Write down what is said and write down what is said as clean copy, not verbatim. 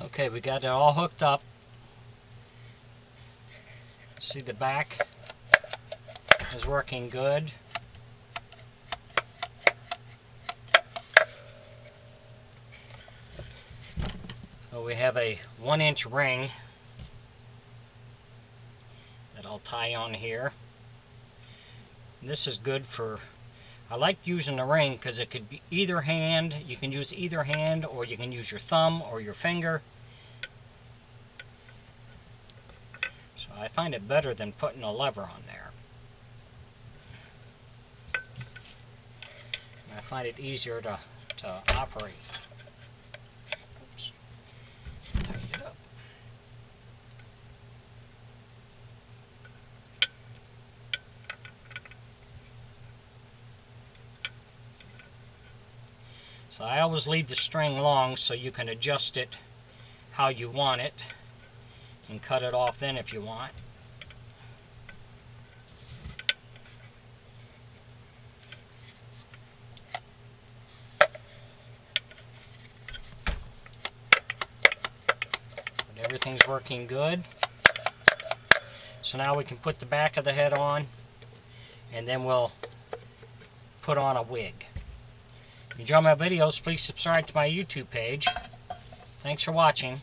Okay, we got it all hooked up. See, the back is working good. So we have a 1-inch ring that I'll tie on here. And this is good for, I like using the ring because it could be either hand. You can use either hand, or you can use your thumb or your finger. So I find it better than putting a lever on there. And I find it easier to operate. Oops. Tighten it up. So I always leave the string long so you can adjust it how you want it and cut it off then if you want. But everything's working good. So now we can put the back of the head on, and then we'll put on a wig. If you enjoy my videos, please subscribe to my YouTube page. Thanks for watching.